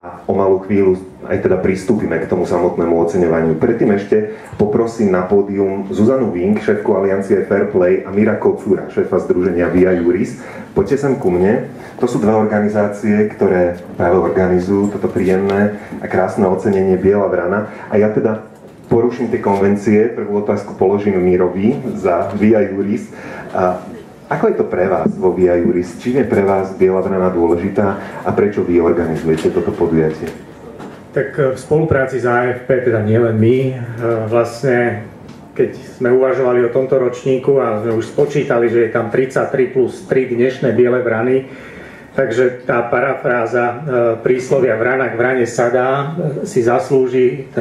O malú chvíľu aj teda pristúpime k tomu samotnému oceňovaniu. Predtým ešte poprosím na pódium Zuzanu Vink, šéfku Aliancie Fairplay, a Mira Kocúra, šéfa združenia Via Juris. Poďte sem ku mne. To sú dve organizácie, ktoré práve organizujú toto príjemné a krásne ocenenie Biela vrana. A ja teda poruším tie konvencie. Prvú otázku položím Mirovi za Via Juris. Ako je to pre vás vo Via Juris? Čím je pre vás Biela vrana dôležitá a prečo vy organizujete toto podujatie? Tak v spolupráci s AFP, teda nielen my, vlastne keď sme uvažovali o tomto ročníku a sme už spočítali, že je tam 33 plus 3 dnešné Biele vrany, takže tá parafráza príslovia vrana k vrane sadá si zaslúži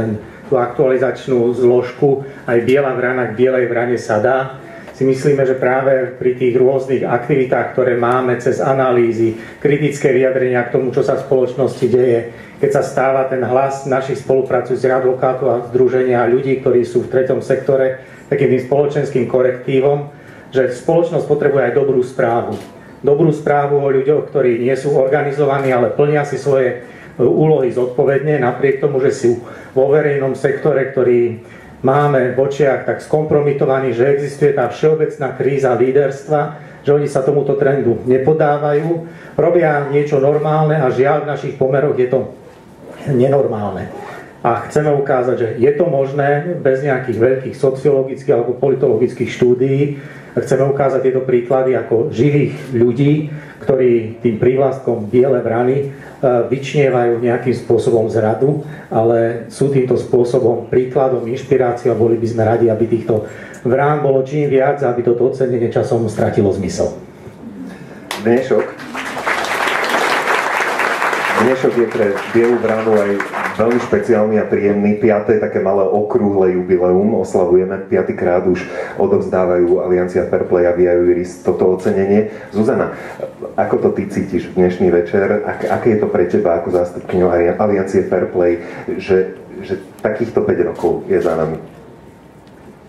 tú aktualizačnú zložku aj Biela vrana k bielej vrane sadá. Si myslíme, že práve pri tých rôznych aktivitách, ktoré máme, cez analýzy, kritické vyjadrenia k tomu, čo sa v spoločnosti deje, keď sa stáva ten hlas našich spolupracujúcich advokátov a združenia ľudí, ktorí sú v treťom sektore, takým tým spoločenským korektívom, že spoločnosť potrebuje aj dobrú správu. Dobrú správu o ľuďoch, ktorí nie sú organizovaní, ale plnia si svoje úlohy zodpovedne, napriek tomu, že sú vo verejnom sektore, ktorý máme v očiach tak skompromitovaný, že existuje tá všeobecná kríza líderstva, že oni sa tomuto trendu nepodávajú, robia niečo normálne a žiaľ v našich pomeroch je to nenormálne. A chceme ukázať, že je to možné bez nejakých veľkých sociologických alebo politologických štúdií. A chceme ukázať tieto príklady ako živých ľudí, ktorí tým prívlastkom Biele vrany vyčnievajú nejakým spôsobom zradu, ale sú týmto spôsobom príkladom, inšpiráciou a boli by sme radi, aby týchto vrán bolo čím viac, aby toto ocenenie časom stratilo zmysel. Dnešok je pre Bielu vranu aj veľmi špeciálny a príjemný. 5. také malé okrúhle jubileum. Oslavujeme 5. krát už odovzdávajú Aliancia Fairplay a Via Juris toto ocenenie. Zuzana, ako to ty cítiš v dnešný večer? Aké je to pre teba ako zástupkyňu Aliancie Fairplay, že takýchto 5 rokov je za nami?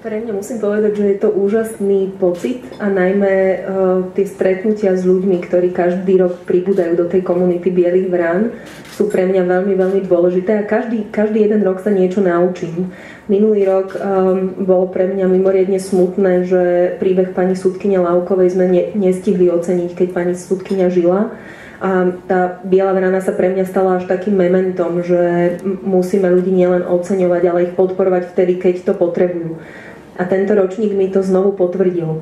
Pre mňa musím povedať, že je to úžasný pocit a najmä tie stretnutia s ľuďmi, ktorí každý rok pribúdajú do tej komunity Bielých vrán, sú pre mňa veľmi, veľmi dôležité a každý jeden rok sa niečo naučím. Minulý rok bolo pre mňa mimoriadne smutné, že príbeh pani sudkyne Laukovej sme nestihli oceniť, keď pani sudkyňa žila. A tá Biela vrana sa pre mňa stala až takým mementom, že musíme ľudí nielen oceňovať, ale ich podporovať vtedy, keď to potrebujú. A tento ročník mi to znovu potvrdil,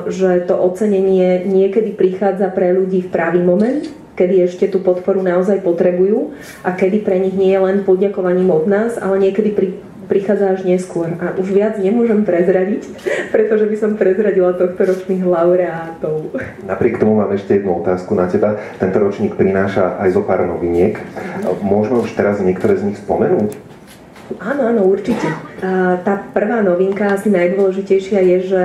že to ocenenie niekedy prichádza pre ľudí v pravý moment, kedy ešte tú podporu naozaj potrebujú a kedy pre nich nie je len poďakovaním od nás, ale niekedy prichádza až neskôr. A už viac nemôžem prezradiť, pretože by som prezradila tohto ročných laureátov. Napriek tomu mám ešte jednu otázku na teba. Tento ročník prináša aj zo pár noviniek. Môžeme už teraz niektoré z nich spomenúť? Áno, určite. Tá prvá novinka, asi najdôležitejšia, je, že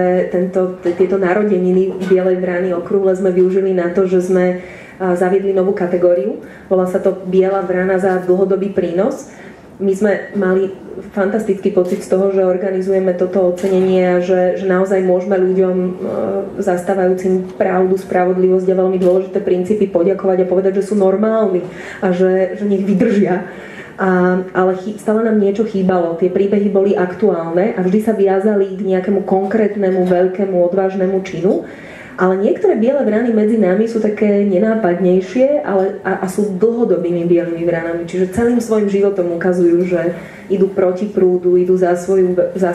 tieto narodeniny Bielej vrany okrúhle sme využili na to, že sme zaviedli novú kategóriu. Volá sa to Biela vrana za dlhodobý prínos. My sme mali fantastický pocit z toho, že organizujeme toto ocenenie a že naozaj môžeme ľuďom zastávajúcim pravdu, spravodlivosť a veľmi dôležité princípy poďakovať a povedať, že sú normálni a že nech vydržia. Ale stále nám niečo chýbalo. Tie príbehy boli aktuálne a vždy sa viazali k nejakému konkrétnemu, veľkému, odvážnemu činu. Ale niektoré biele vrany medzi nami sú také nenápadnejšie a sú dlhodobými bielými vranami. Čiže celým svojim životom ukazujú, že idú proti prúdu, idú za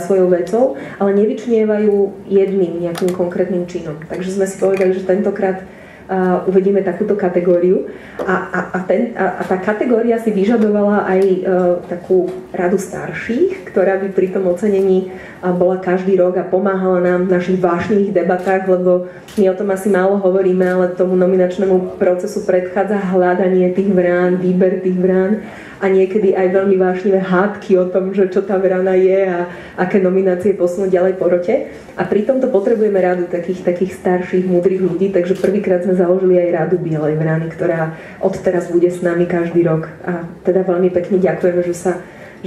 svojou vecou, ale nevyčnievajú jedným nejakým konkrétnym činom. Takže sme si povedali, že tentokrát uvedieme takúto kategóriu a tá kategória si vyžadovala aj takú radu starších, ktorá by pri tom ocenení bola každý rok a pomáhala nám v našich vášnivých debatách, lebo my o tom asi málo hovoríme, ale tomu nominačnému procesu predchádza hľadanie tých vrán, výber tých vrán a niekedy aj veľmi vášnivé hádky o tom, že čo tá vrana je a aké nominácie posunúť ďalej po rote. A pri tomto potrebujeme radu takých starších, múdrych ľudí, takže prvýkrát sme založili aj radu Bielej vrany, ktorá odteraz bude s nami každý rok. A teda veľmi pekne ďakujeme, že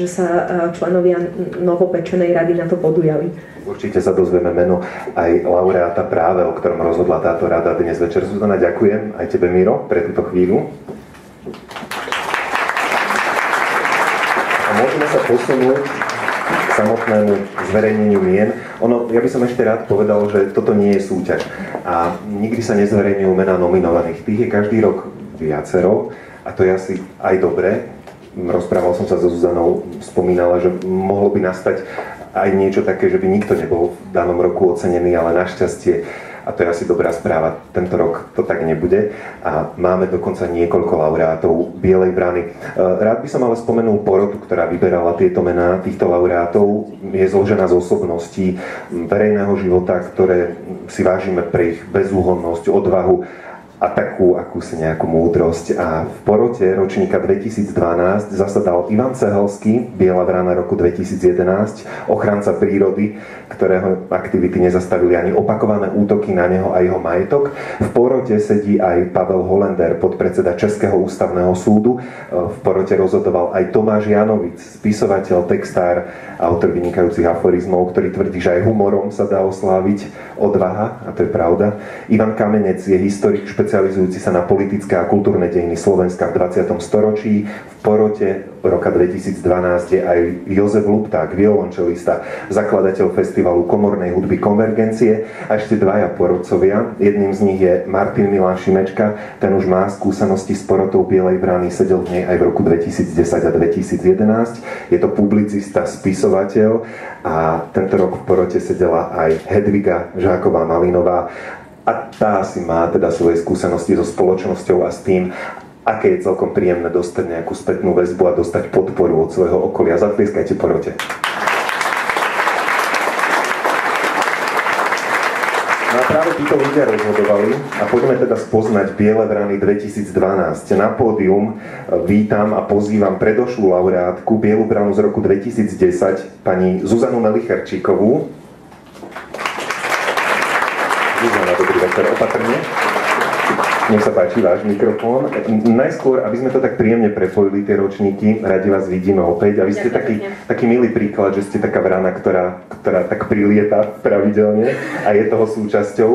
sa členovia novopečenej rady na to podujali. Určite sa dozvieme meno aj laureáta práve, o ktorom rozhodla táto rada dnes večer. Zuzana, ďakujem aj tebe, Miro, pre túto chvíľu. môžeme sa posunúť k samotnému zverejneniu mien. Ja by som ešte rád povedal, že toto nie je súťaž. A nikdy sa nezverejňujú mená nominovaných. Tých je každý rok viacero a to je asi aj dobré. Rozprával som sa so Zuzanou, spomínala, že mohlo by nastať aj niečo také, že by nikto nebol v danom roku ocenený, ale našťastie, a to je asi dobrá správa, tento rok to tak nebude a máme dokonca niekoľko laureátov Bielej Brany. Rád by som ale spomenul porotu, ktorá vyberala tieto mená týchto laureátov. Je zložená z osobností verejného života, ktoré si vážime pre ich bezúhonnosť, odvahu a takú akúsi nejakú múdrosť. A v porote ročníka 2012 zasadal Ivan Cehelský, Biela Vrana roku 2011, ochranca prírody, ktorého aktivity nezastavili ani opakované útoky na neho a jeho majetok. V porote sedí aj Pavel Holender, podpredseda Českého ústavného súdu. V porote rozhodoval aj Tomáš Janovic, spisovateľ, textár, autor vynikajúcich aforizmov, ktorý tvrdí, že aj humorom sa dá osláviť odvaha, a to je pravda. Ivan Kamenec je historik špecializujúci sa na politické a kultúrne dejiny Slovenska v 20. storočí. V porote roka 2012 je aj Jozef Lupták, violončelista, zakladateľ festivalu komornej hudby Konvergencie a ešte dvaja porodcovia. Jedným z nich je Martin Milan Šimečka, ten už má skúsenosti s porotou Bielej Brany, sedel v nej aj v roku 2010 a 2011. Je to publicista, spisovateľ a tento rok v porote sedela aj Hedviga Žáková-Malinová. A tá si má teda svoje skúsenosti so spoločnosťou a s tým, aké je celkom príjemné dostať nejakú spätnú väzbu a dostať podporu od svojho okolia. Zatlieskajte porote. No a práve títo ľudia rozhodovali a poďme teda spoznať Biele Vrany 2012. Na pódium vítam a pozývam predošlú laureátku Bielu Vranu z roku 2010, pani Zuzanu Melicherčíkovú. Zuzana, dobrý večer, opatrne. Nech sa páči váš mikrofón. Najskôr, aby sme to tak príjemne prepojili, tie ročníky, radi vás vidíme opäť. A vy ste taký milý príklad, že ste taká vrana, ktorá tak prilieta pravidelne a je toho súčasťou.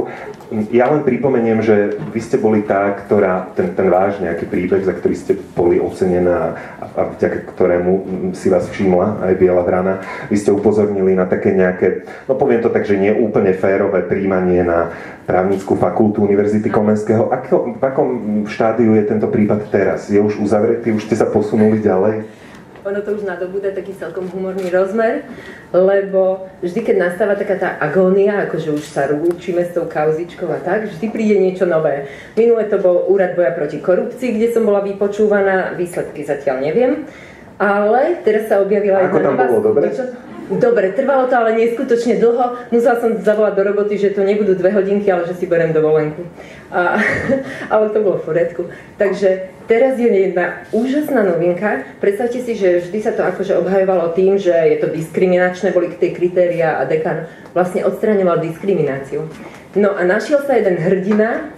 Ja len pripomeniem, že vy ste boli tá, ktorá, ten váš nejaký príbeh, za ktorý ste boli ocenená a vďaka ktorému si vás všimla aj Biela Vrana, vy ste upozornili na také nejaké, no poviem to tak, že nie úplne férové príjmanie na právnickú fakultu Univerzity Komenského. V akom štádiu je tento prípad teraz? Je už uzavretý? Už ste sa posunuli ďalej? Ono to už nadobúda taký celkom humorný rozmer, lebo vždy, keď nastáva taká tá agónia, akože už sa rúčime s tou kauzičkou a tak, vždy príde niečo nové. Minule to bol Úrad boja proti korupcii, kde som bola vypočúvaná, výsledky zatiaľ neviem, ale teraz sa objavila jedna nová... Ako tam bolo, dobre? Dobre, trvalo to ale neskutočne dlho. Musela som zavolať do roboty, že to nebudú 2 hodinky, ale že si beriem dovolenku. Ale to bolo v poriadku. Takže teraz je jedna úžasná novinka. Predstavte si, že vždy sa to akože obhajovalo tým, že je to diskriminačné, boli tie kritériá a dekan vlastne odstraňoval diskrimináciu. No a našiel sa jeden hrdina,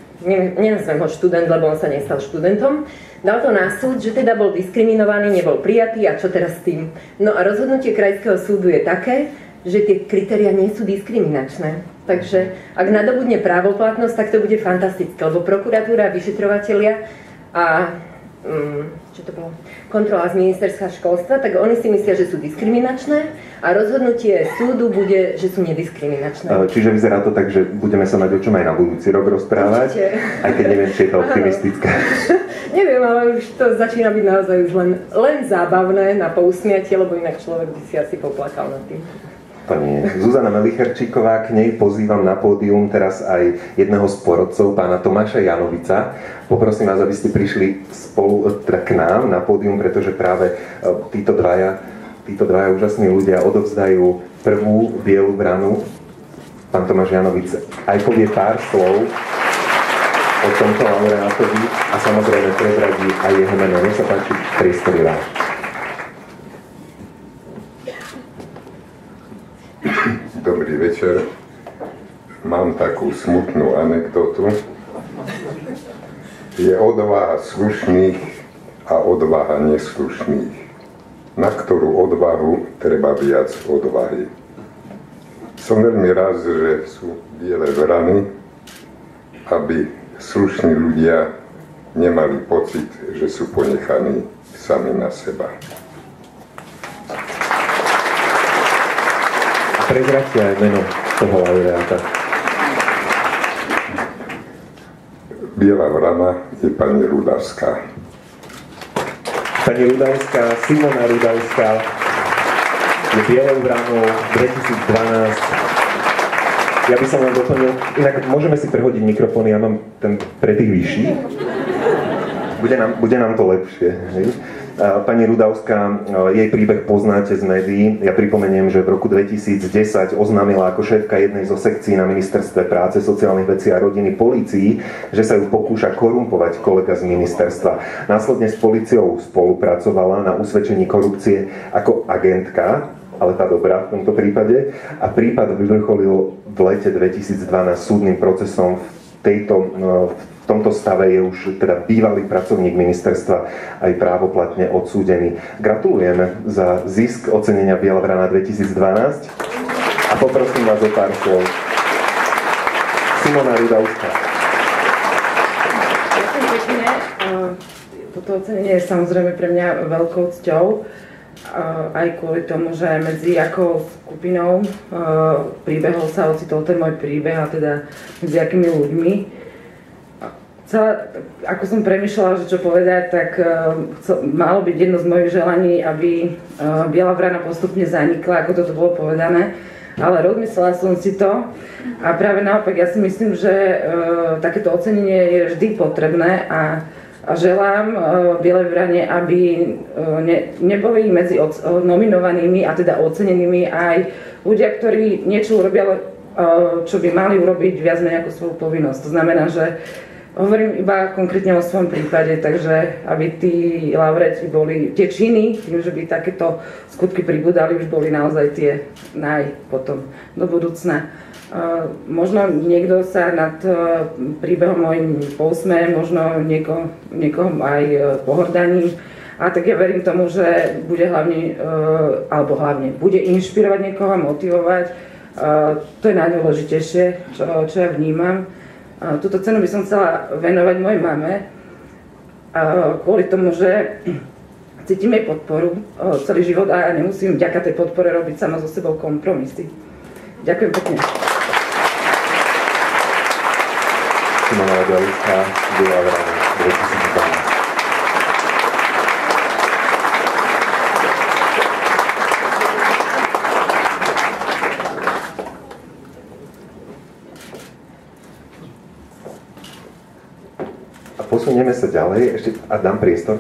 nenazvem ho študent, lebo on sa nestal študentom, dal to na súd, že teda bol diskriminovaný, nebol prijatý a čo teraz s tým? No a rozhodnutie Krajského súdu je také, že tie kritériá nie sú diskriminačné. Takže ak nadobudne právoplatnosť, tak to bude fantastické, lebo prokuratúra, vyšetrovatelia a čo to bolo? Kontrola z ministerstva školstva, tak oni si myslia, že sú diskriminačné a rozhodnutie súdu bude, že sú nediskriminačné. Čiže vyzerá to tak, že budeme sa mať o čom aj na budúci rok rozprávať, určite. Aj keď neviem, či je to optimistické. Neviem, ale už to začína byť naozaj už len zábavné na pousmiatie, lebo inak človek by si asi poplakal nad tým. To nie. Zuzana Melicherčíková, k nej pozývam na pódium teraz aj jedného z porodcov, pána Tomáša Janovica. Poprosím vás, aby ste prišli spolu k nám na pódium, pretože práve títo dvaja úžasní ľudia odovzdajú prvú Bielu Vranu. Pán Tomáš Janovic aj povie pár slov o tomto laureátovi a samozrejme prezradí aj jeho meno. Nech sa páči, priestor je váš. Dobrý večer. Mám takú smutnú anekdotu. Je odvaha slušných a odvaha neslušných. Na ktorú odvahu treba viac odvahy. Som veľmi rád, že sú Biele Vrany, aby slušní ľudia nemali pocit, že sú ponechaní sami na seba. prezraďte aj meno toho laureáta. Biela vrana je pani Rudavská. Pani Rudavská, Simona Rudavská je Bielou vranou 2012. Ja by som len doplnil, inak môžeme si prehodiť mikrofóny, ja mám ten pre tých vyšší. Bude nám to lepšie. Hej? Pani Rudavská, jej príbeh poznáte z médií. Ja pripomeniem, že v roku 2010 oznámila ako šéfka jednej zo sekcií na Ministerstve práce, sociálnych vecí a rodiny polícii, že sa ju pokúša korumpovať kolega z ministerstva. Následne s políciou spolupracovala na usvedčení korupcie ako agentka, ale tá dobrá v tomto prípade. A prípad vyvrcholil v lete 2012 súdnym procesom. V tomto stave je už teda bývalý pracovník ministerstva aj právoplatne odsúdený. Gratulujeme za zisk ocenenia Biela vrana 2012 a poprosím vás o pár slov. Simona Rudavská. Ďakujem pekne. Toto ocenenie je samozrejme pre mňa veľkou cťou. Aj kvôli tomu, že medzi akou skupinou príbehov sa ocitol ten môj príbeh a teda medzi akými ľuďmi. Ako som premýšľala, že čo povedať, tak malo byť jedno z mojich želaní, aby Biela vrana postupne zanikla, ako toto bolo povedané. Ale rozmyslela som si to a práve naopak ja si myslím, že takéto ocenenie je vždy potrebné a želám Bielej vrane, aby neboli medzi nominovanými a teda ocenenými aj ľudia, ktorí niečo urobia, čo by mali urobiť viac menej ako svoju povinnosť. To znamená, že hovorím iba konkrétne o svojom prípade, takže aby tí laureáti boli, tie činy, tým, že by takéto skutky pribudali, už boli naozaj tie potom do budúcna. Možno niekto sa nad príbehom mojim pousmeje, možno niekoho aj pohrdaním. A tak ja verím tomu, že bude hlavne bude inšpirovať niekoho, motivovať. To je najdôležitejšie, čo ja vnímam. Túto cenu by som chcela venovať mojej mame, kvôli tomu, že cítim jej podporu celý život a nemusím vďaka tej podpore robiť sama so sebou kompromisy. Ďakujem pekne. Simona Rudavská, Biela vrana 2012. A posunieme sa ďalej, ešte a dám priestor.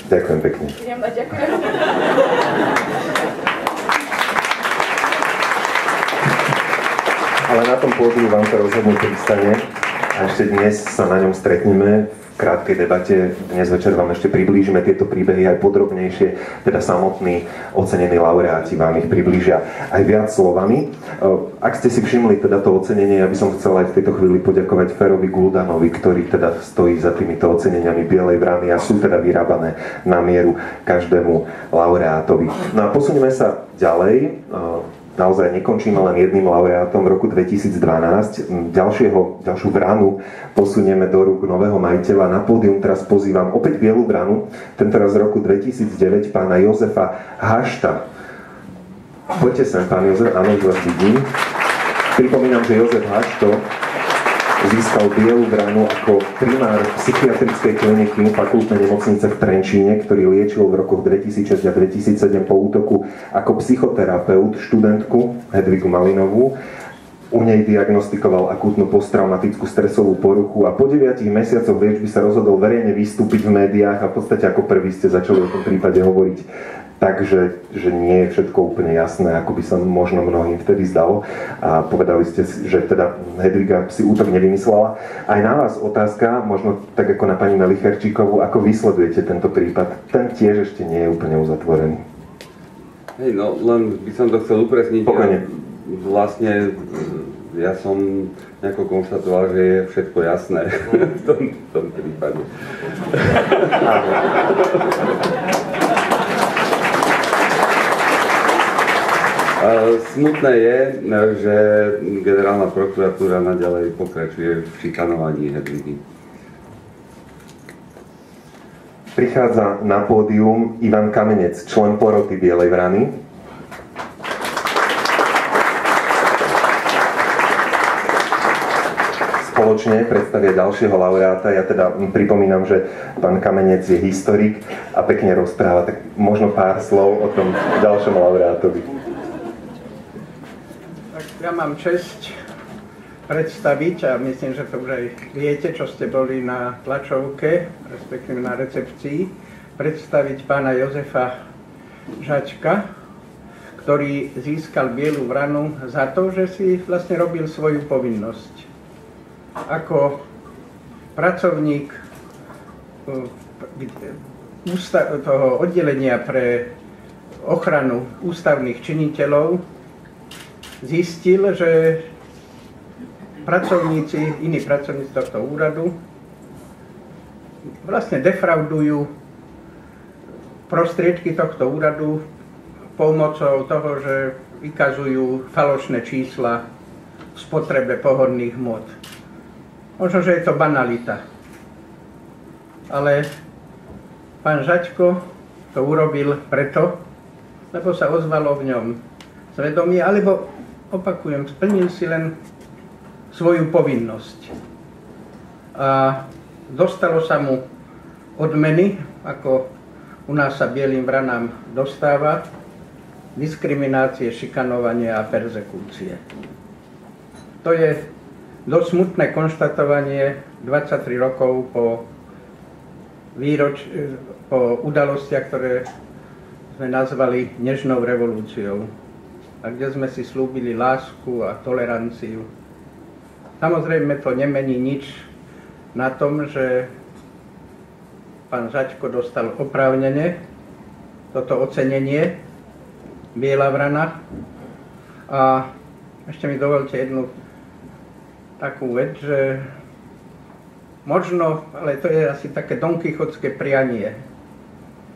Ďakujem pekne. Ďakujem. Ale na tom pódiu vám to rozhodne pristane a ešte dnes sa na ňom stretneme v krátkej debate. Dnes večer vám ešte priblížime tieto príbehy aj podrobnejšie, teda samotní ocenení laureáti vám ich priblížia aj viac slovami. Ak ste si všimli teda to ocenenie, ja by som chcel aj v tejto chvíli poďakovať Ferovi Guldanovi, ktorý teda stojí za týmito oceneniami Bielej vrany a sú teda vyrábané na mieru každému laureátovi. No a posunieme sa ďalej. Naozaj nekončíme len jedným laureátom. V roku 2012 ďalšiu vranu posunieme do rúk nového majiteľa. Na pódium teraz pozývam opäť Bielu vranu, tentoraz z roku 2009, pána Jozefa Hašta. Poďte sem, pán Jozef, áno, už vás vidím. Pripomínam, že Jozef Hašto získal Bielu vranu ako primár psychiatrickej kliniky fakultnej nemocnice v Trenčíne, ktorý liečil v rokoch 2006 a 2007 po útoku ako psychoterapeut študentku Hedvigu Malinovú. U nej diagnostikoval akútnu posttraumatickú stresovú poruchu a po 9 mesiacoch liečby sa rozhodol verejne vystúpiť v médiách a v podstate ako prvý ste začali o tom prípade hovoriť. Takže že nie je všetko úplne jasné, ako by sa možno mnohým vtedy zdalo. A povedali ste, že teda Hedviga si útok nevymyslela. Aj na vás otázka, možno tak ako na pani Melicherčíkovú, ako vysledujete tento prípad? Ten tiež ešte nie je úplne uzatvorený. Hej, no len by som to chcel upresniť. Pokojne. Vlastne ja som nejako konštatoval, že je všetko jasné v tom prípade. smutné je, že generálna prokuratúra naďalej pokračuje v šikanovaní Hedvigy. Prichádza na pódium Ivan Kamenec, člen poroty Bielej vrany. Spoločne predstavia ďalšieho laureáta. Ja teda pripomínam, že pán Kamenec je historik a pekne rozpráva, tak možno pár slov o tom ďalšom laureátovi. Tak ja mám česť predstaviť, a myslím, že to už aj viete, čo ste boli na tlačovke, respektíve na recepcii, predstaviť pána Jozefa Žačka, ktorý získal Bielu vranu za to, že si vlastne robil svoju povinnosť. Ako pracovník toho oddelenia pre ochranu ústavných činiteľov zistil, že iní pracovníci tohto úradu vlastne defraudujú prostriedky tohto úradu pomocou toho, že vykazujú falošné čísla v spotrebe pohodných hmot. Možno, že je to banalita. Ale pán Žačko to urobil preto, lebo sa ozvalo v ňom svedomie, alebo opakujem, splnil si len svoju povinnosť. A dostalo sa mu odmeny, ako u nás sa bielým vranám dostáva, diskriminácie, šikanovanie a perzekúcie. To je dosť smutné konštatovanie 23 rokov po udalostiach, ktoré sme nazvali Nežnou revolúciou, a kde sme si slúbili lásku a toleranciu. Samozrejme to nemení nič na tom, že pán Žačko dostal oprávnene toto ocenenie Biela vrana. A ešte mi dovolte jednu takú vec, že možno, ale to je asi také donkichotské prianie,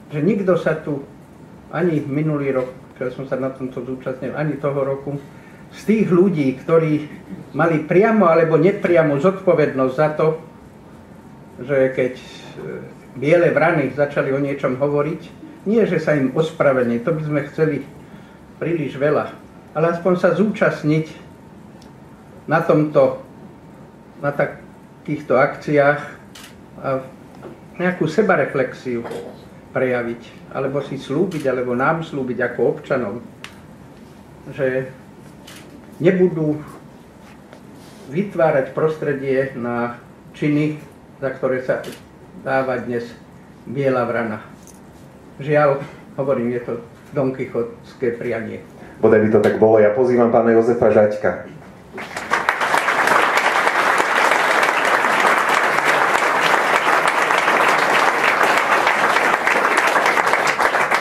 že nikto sa tu ani minulý rok, čo som sa na tomto zúčastnil, ani toho roku, z tých ľudí, ktorí mali priamo alebo nepriamo zodpovednosť za to, že keď Biele vrany začali o niečom hovoriť, nie že sa im ospravedlní, to by sme chceli príliš veľa, ale aspoň sa zúčastniť na takýchto akciách a nejakú sebareflexiu prejaviť, alebo si slúbiť, alebo nám slúbiť ako občanom, že nebudú vytvárať prostredie na činy, za ktoré sa dáva dnes Biela vrana. Žiaľ, hovorím, je to donkichotské prianie. Bodaj by to tak bolo. Ja pozývam pána Jozefa Žačka.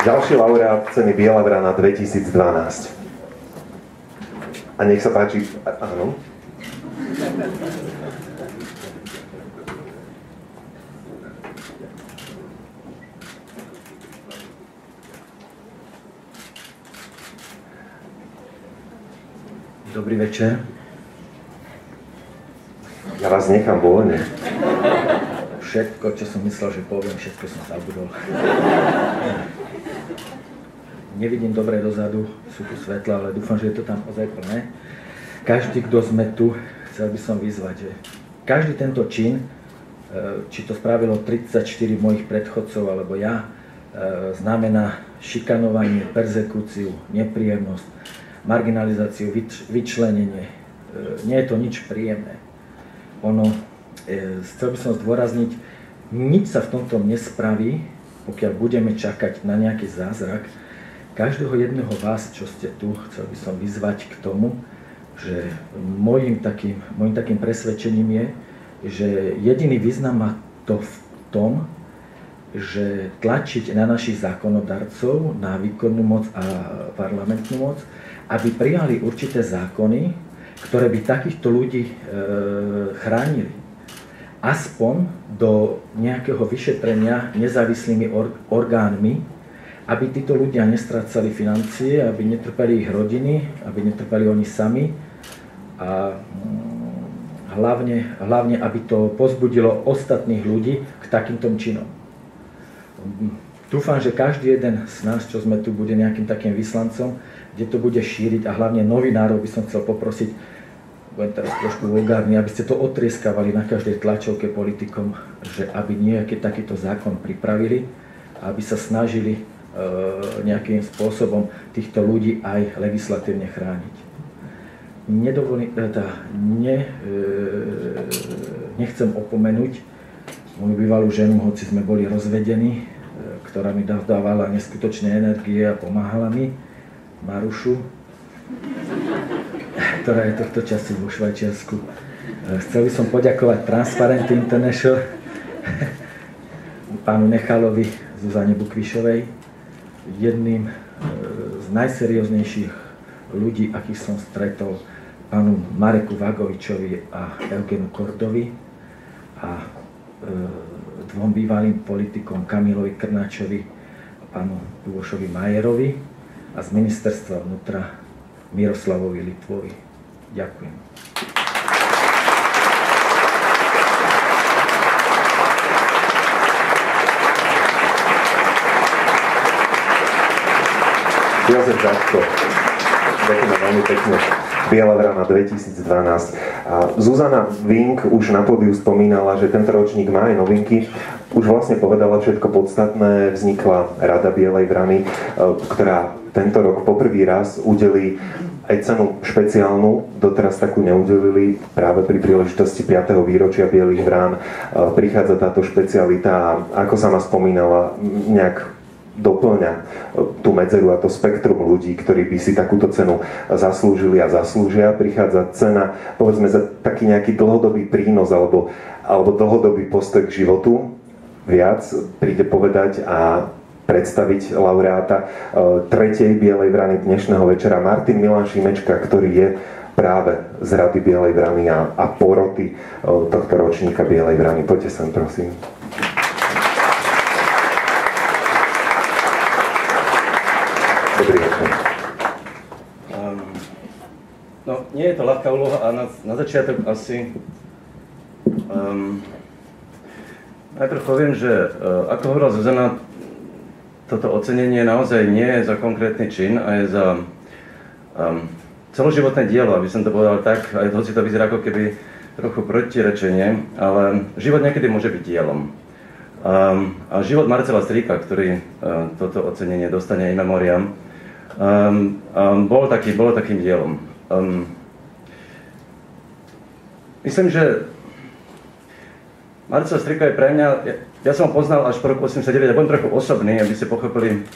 Ďalší laureát ceny Biela vrana 2012. A nech sa páči, áno. Dobrý večer. Ja vás nechám voľne. Všetko, čo som myslel, že poviem, všetko som zabudol. Nevidím dobre dozadu, sú tu svetla, ale dúfam, že je to tam ozaj plné. Každý, kto sme tu, chcel by som vyzvať, že každý tento čin, či to spravilo 34 mojich predchodcov, alebo ja, znamená šikanovanie, perzekúciu, nepríjemnosť, marginalizáciu, vyčlenenie. Nie je to nič príjemné. Chcel by som zdôrazniť, nič sa v tomto nespraví, pokiaľ budeme čakať na nejaký zázrak. Každého jedného vás, čo ste tu, chcel by som vyzvať k tomu, že môjim takým presvedčením je, že jediný význam má to v tom, že tlačiť na našich zákonodarcov, na výkonnú moc a parlamentnú moc, aby prijali určité zákony, ktoré by takýchto ľudí chránili. Aspoň do nejakého vyšetrenia nezávislými orgánmi, aby títo ľudia nestrácali financie, aby netrpeli ich rodiny, aby netrpeli oni sami a hlavne aby to pozbudilo ostatných ľudí k takýmto činom. Dúfam, že každý jeden z nás, čo sme tu, bude nejakým takým vyslancom, kde to bude šíriť a hlavne novinárov by som chcel poprosiť, budem teraz trošku vulgárny, aby ste to otrieskavali na každej tlačovke politikom, že aby nejaký takýto zákon pripravili a aby sa snažili nejakým spôsobom týchto ľudí aj legislatívne chrániť. Nechcem opomenúť moju bývalú ženu, hoci sme boli rozvedení, ktorá mi dávala neskutočné energie a pomáhala mi, Marušu, ktorá je tohto času vo Švajčiarsku. Chcel by som poďakovať Transparency International, pánu Nechalovi, Zuzane Bukvišovej, jedným z najserióznejších ľudí, akých som stretol, pánu Mareku Vagovičovi a Eugenu Kordovi a dvom bývalým politikom Kamilovi Krnáčovi a pánu Lubošovi Majerovi a z ministerstva vnútra Miroslavovi Litvovi. Ďakujem. Jozef Žačko, ďakujem veľmi pekne. Biela vrana 2012. Zuzana Vink už na pódiu spomínala, že tento ročník má aj novinky. Už vlastne povedala všetko podstatné. Vznikla Rada Bielej vrany, ktorá tento rok poprvý raz udelí aj cenu špeciálnu, doteraz takú neudelili, práve pri príležitosti 5. výročia Bielých vrán prichádza táto špecialita a ako sama spomínala, nejak doplňa tú medzeru a to spektrum ľudí, ktorí by si takúto cenu zaslúžili a zaslúžia. Prichádza cena, povedzme, za taký nejaký dlhodobý prínos alebo dlhodobý postoj k životu. Viac príde povedať a predstaviť laureáta tretej Bielej vrany dnešného večera Martin Milan Šimečka, ktorý je práve z Rady Bielej vrany a poroty tohto ročníka Bielej vrany. Poďte sem, prosím. Dobrý večer. No, nie je to ľahká úloha a na začiatok asi najprv poviem, že ako hovorila Zuzana, toto ocenenie naozaj nie je za konkrétny čin a je za celoživotné dielo, aby som to povedal tak, aj hoci to vyzerá ako keby trochu protirečenie, ale život niekedy môže byť dielom. A život Marcela Strýka, ktorý toto ocenenie dostane in memoriam, bol takým dielom. Myslím, že Marcel Strýka je pre mňa, ja som ho poznal až po roku 89, ja budem trochu osobný, aby ste pochopili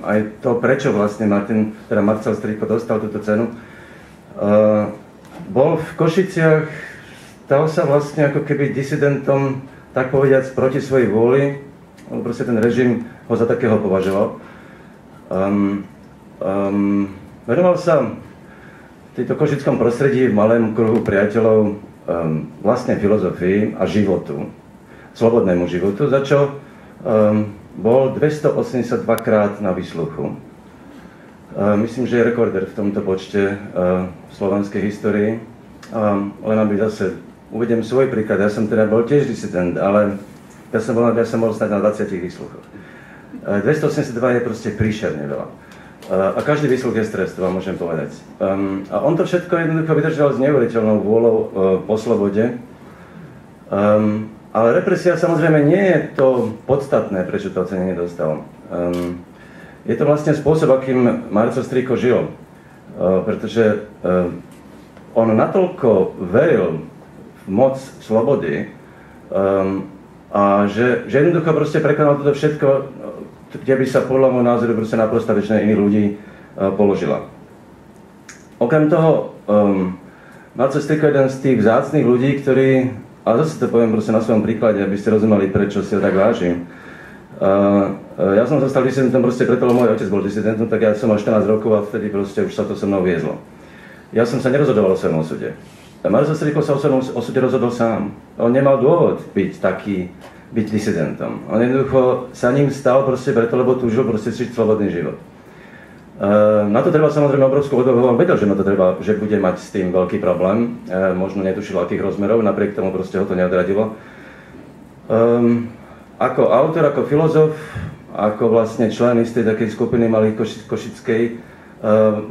aj to, prečo vlastne Marcel Strýko dostal túto cenu. Bol v Košiciach, stal sa vlastne ako keby disidentom, tak povediac, proti svojej vôli, proste ten režim ho za takého považoval. Venoval sa v tejto košickom prostredí v malém kruhu priateľov vlastne filozofii a životu, slobodnému životu, za čo bol 282 krát na výsluchu. Myslím, že je rekorder v tomto počte v slovenskej histórii. Len aby zase uvediem svoj príklad, ja som teda bol tiež disident, ale ja som bol snáď na 20 výsluchoch. 282 je proste príšerne veľa. A každý výsluch je stres, to vám môžem povedať. A on to všetko jednoducho vydržal s neuveriteľnou vôľou po slobode. Ale represia samozrejme nie je to podstatné, prečo to ocenenie dostal. Je to vlastne spôsob, akým Marcel Strýko žil. Pretože on natoľko veril v moc slobody a že jednoducho proste prekonal toto všetko, kde by sa podľa môjho názoru proste naprosto väčšina iných ľudí položila. Okrem toho, Marcel Strýko je jeden z tých vzácnych ľudí, ktorí, a zase to poviem proste na svojom príklade, aby ste rozumeli, prečo si ho tak vážim. Ja som sa stal disidentom proste preto, lebo môj otec bol disidentom, tak ja som mal 14 rokov a vtedy proste už sa to so mnou viezlo. Ja som sa nerozhodoval o svojom osude. Marcel Strýko sa o svojom osude rozhodol sám. On nemal dôvod byť taký byť disidentom. On jednoducho sa ním stal proste preto, lebo túžil proste žiť slobodný život. Na to treba samozrejme obrovskú odvahu, on vedel, že na to treba, že bude mať s tým veľký problém, možno netušil akých rozmerov, napriek tomu proste ho to neodradilo. Ako autor, ako filozof, ako vlastne člen istej takej skupiny malých košickej,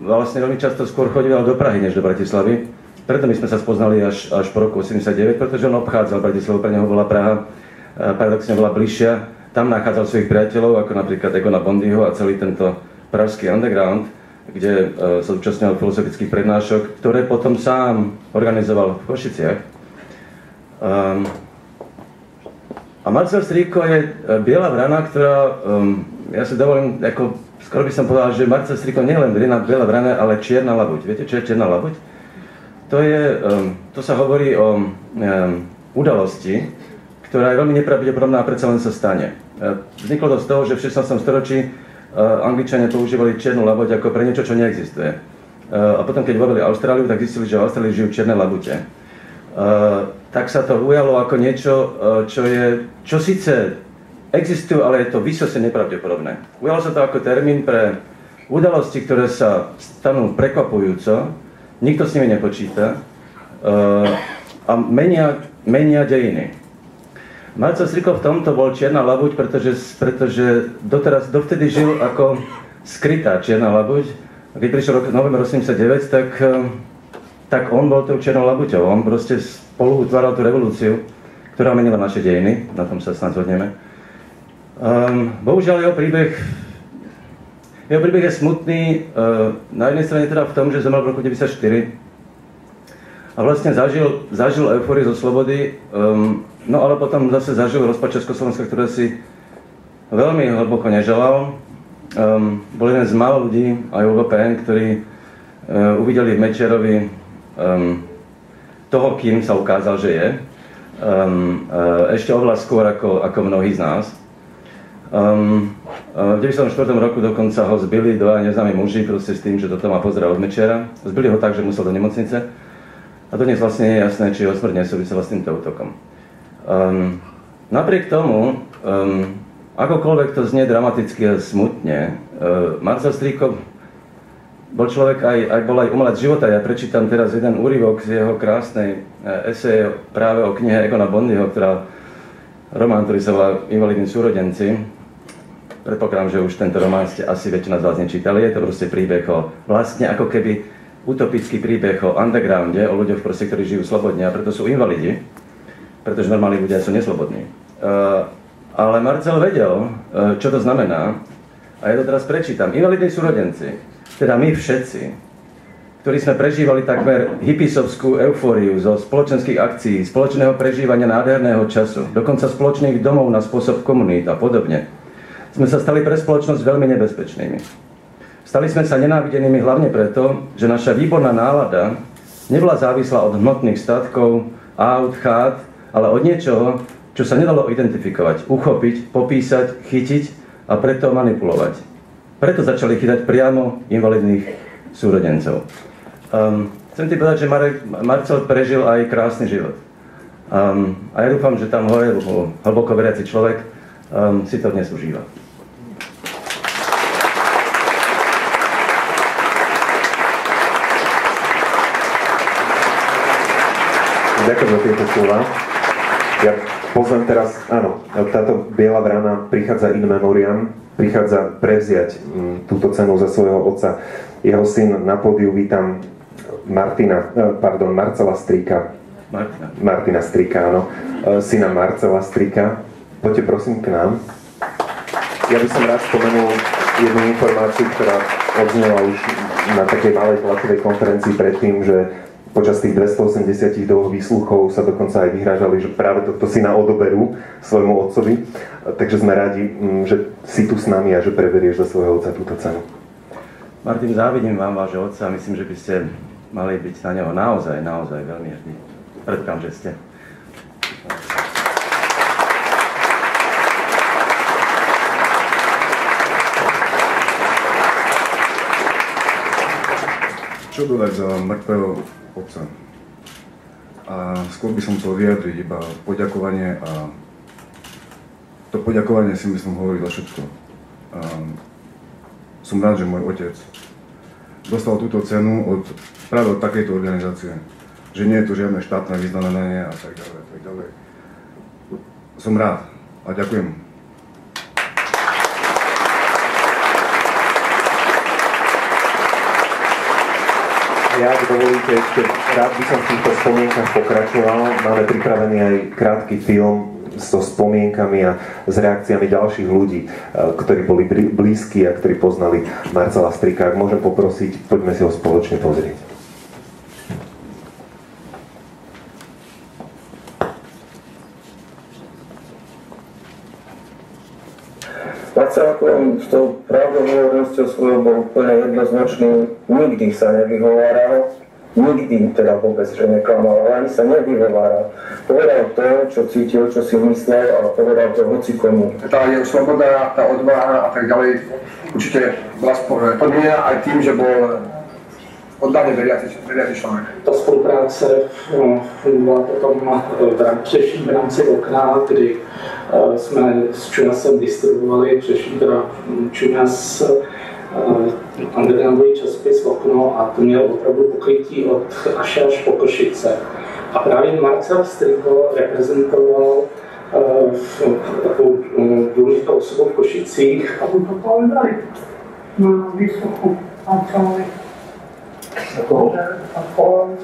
vlastne veľmi často skôr chodíval do Prahy, než do Bratislavy. Preto my sme sa spoznali až po roku 89, pretože on obchádzal Bratislavu, pre neho bola Praha, paradoxne bola bližšia. Tam nachádzal svojich priateľov, ako napríklad Egona Bondyho a celý tento pražský underground, kde sa zúčastňoval filozofických prednášok, ktoré potom sám organizoval v Košiciach. A Marcel Strýko je biela vrana, ktorá, ja si dovolím, skoro by som povedal, že Marcel Strýko nie je len biela vrana, ale čierna labuť. Viete, čo je čierna labuť? To sa hovorí o udalosti, ktorá je veľmi nepravdepodobná a predsa len sa stane. Vzniklo to z toho, že v 16. storočí Angličania používali čiernu labuť ako pre niečo, čo neexistuje. A potom, keď objavili Austráliu, tak zistili, že v Austrálii žijú čierne labute. Tak sa to ujalo ako niečo, čo síce existujú, ale je to vysoce nepravdepodobné. Ujalo sa to ako termín pre udalosti, ktoré sa stanú prekvapujúco, nikto s nimi nepočíta a menia dejiny. Marcel Strýko v tomto bol čierna labuť, pretože dovtedy žil ako skrytá čierna labuť. Keď prišiel november 89, tak on bol tou čiernou labuťou. On proste spolu utváral tú revolúciu, ktorá menila naše dejiny, na tom sa snad zhodneme. Bohužiaľ jeho príbeh je smutný, na jednej strane teda v tom, že zomrel v roku 1994 a vlastne zažil eufóriu zo slobody, no ale potom zase zažil rozpad Československa, ktoré si veľmi hlboko neželal. Bol jeden z mála ľudí, aj UVPN, ktorí uvideli v Mečiarovi toho, kým sa ukázal, že je. Ešte oveľa skôr ako mnohí z nás. V 94. roku dokonca ho zbili dva neznámi muži proste s tým, že toto má pozerať od Mečiara. Zbili ho tak, že musel do nemocnice. A dnes vlastne nie je jasné, či jeho smrť nesúvisela s týmto útokom. Napriek tomu, akokoľvek to znie dramaticky a smutne, Marcel Strýko bol človek, bol aj umelec života. Ja prečítam teraz jeden úryvok z jeho krásnej eseje práve o knihe Egona Bondyho, román, ktorý sa volá Invalidní súrodenci. Predpokladám, že už tento román ste asi väčšina z vás nečítali. Je to proste príbeh vlastne ako keby utopický príbeh o undergrounde, o ľuďoch, proste, ktorí žijú slobodne a preto sú invalidi, pretože normálni ľudia sú neslobodní. Ale Marcel vedel, čo to znamená, a ja to teraz prečítam. Invalidní súrodenci, teda my všetci, ktorí sme prežívali takmer hippisovskú eufóriu zo spoločenských akcií, spoločného prežívania nádherného času, dokonca spoločných domov na spôsob komunít a podobne, sme sa stali pre spoločnosť veľmi nebezpečnými. Stali sme sa nenávidenými hlavne preto, že naša výborná nálada nebola závislá od hmotných statkov, aut, chát, ale od niečoho, čo sa nedalo identifikovať, uchopiť, popísať, chytiť a preto manipulovať. Preto začali chytať priamo invalidných súrodencov. Chcem ti povedať, že Marcel prežil aj krásny život. A ja dúfam, že tam hore, hlboko veriaci človek si to dnes užíva. Ďakujem za tieto slova. Ja pozvem teraz, áno, táto biela vrana prichádza in memoriam, prichádza prevziať túto cenu za svojho otca. Jeho syn na pódiu, vítam Marcela Strýka. Martina Strýka, áno. Syna Marcela Strýka. Poďte prosím k nám. Ja by som rád spomenul jednu informáciu, ktorá odznela už na takej malej tlačovej konferencii predtým, že počas tých 282 výsluchov sa dokonca aj vyhrážali, že práve tohto syna odoberú svojmu otcovi. Takže sme radi, že si tu s nami a že preberieš za svojho otca túto cenu. Martin, závidím vám vášho otca a myslím, že by ste mali byť na neho naozaj veľmi hrdí. Predpokladám, že ste. Čo dodať za mŕtvého otca? A skôr by som chcel vyjadriť iba poďakovanie a to poďakovanie si myslím hovorí za všetko. Som rád, že môj otec dostal túto cenu práve od takejto organizácie. Že nie je to žiadne štátne vyznamenanie a tak ďalej. Som rád a ďakujem. Ja, ak dovolíte, ešte rád by som v týchto spomienkach pokračoval. Máme pripravený aj krátky film so spomienkami a s reakciami ďalších ľudí, ktorí boli blízki a ktorí poznali Marcela Strika. Ak môžem poprosiť, poďme si ho spoločne pozrieť. Marcel s tou pravdohovornosťou svojou bol úplne jednoznačný, nikdy sa nevyhováral, nikdy teda vôbec, že neklamal, ale ani sa nevyhováral. Povedal to, čo cítil, čo si myslel, ale povedal to hocikomu. Tá jeho sloboda, tá odvaha a tak ďalej určite bola podmienená aj tým, že bol oddaný veriaci človek. Ta spolupráce byla potom především v rámci okna, kdy jsme s Čunasem distribuovali, především teda Čunas undergroundový časopis Okno a to mělo opravdu pokrytí od až po Košice. A právě Marcel Striko reprezentoval takovou důležitou osobu v Košicích. A to povedali na výsluchu Marcelovi. On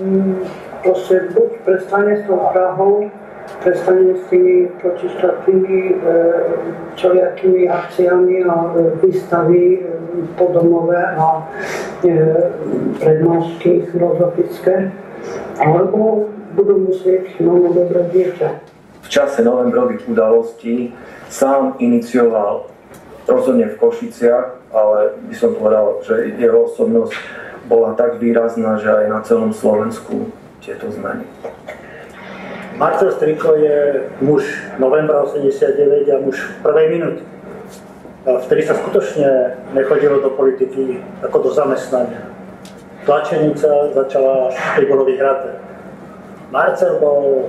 proste buď prestane s tou Prahou, prestane s tými protištátnymi čeliakými akciami a výstavy podomové a prednášky filozofické, alebo budú musieť novo dobré dieťa. V čase novembrových udalostí sám inicioval rozhodne v Košiciach, ale by som povedal, že jeho osobnosť bola tak výrazná, že aj na celom Slovensku tieto zmeny. Marcel Striko je muž novembra 89 a muž prvej minúty. Vtedy sa skutočne nechodilo do politiky ako do zamestnania. Tlačenica začala až pri Borových Hradech. Marcel bol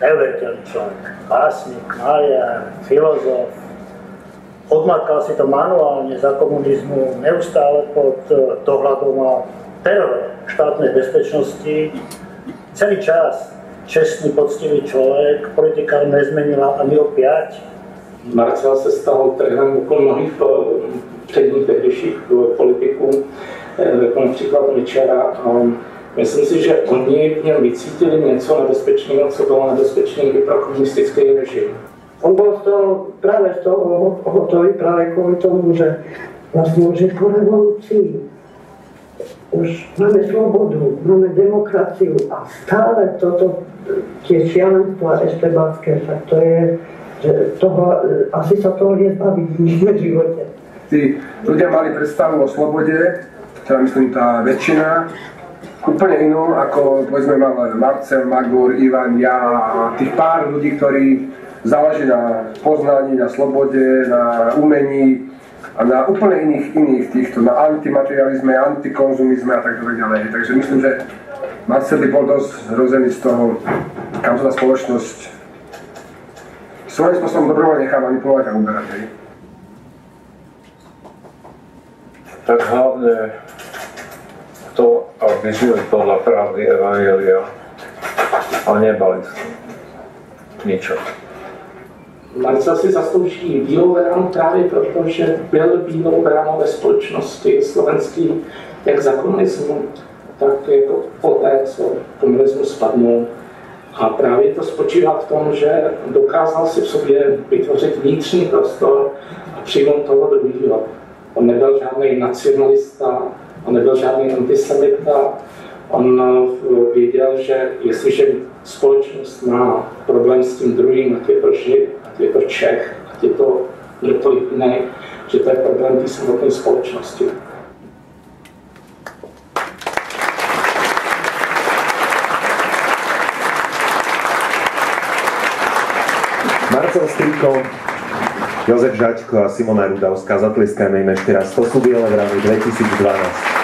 neuveriteľný človek. Básnik, maliar, filozof. Odmakal si to manuálne za komunizmu, neustále pod dohľadom a terore štátnej bezpečnosti. Celý čas čestný, poctivý človek, politika nezmenila ani o 5. Marcel se stal trhem okolo mnohých předních tehdejších politiků, jako například Mečiara. Myslím si, že oni v něm vycítili něco nebezpečného, co bylo nebezpečné i pro komunistický režim. On bol práve z toho hotový práve kvôli tomu, že vlastne už je po revolúcii. Už máme slobodu, máme demokraciu a stále tie šialenstva eštebácké, však to je, že asi sa toho nezbaví v živote. Tí ľudia mali predstavu o slobode, teda myslím tá väčšina, úplne inú, ako povedzme mal Marcel, Magor, Ivan, ja a tých pár ľudí, ktorí záleží na poznaní, na slobode, na umení a na úplne iných týchto, na antimaterializme, antikonzumizme a tak ďalej. Takže myslím, že Marcel by bol dosť zrozený z toho, kam sa tá spoločnosť svojím spôsobom dobrovoľne nechá manipulovať a uberať. Tak hlavne to, aby žili podľa pravdy evanjelia a nebali sa ničo. Marcel si zaslouží bílou ránu právě proto, že byl bílou ránou ve společnosti slovenský, jak za komunismu, tak jako poté, co komunismus spadnul. A právě to spočívá v tom, že dokázal si v sobě vytvořit vnitřní prostor a přijmout toho druhého. On nebyl žádný nacionalista, on nebyl žádný antisemita, on věděl, že jestliže společnost má problém s tím druhým, ať je to Žid, ať je to Čech, ať je to kdokoliv jiný, že to je problém té samotné společnosti. Marcel Striko, Jozef Žaďko a Simona Rudavská, zatleskajme im ešte raz. To sú Biele vrany 2012.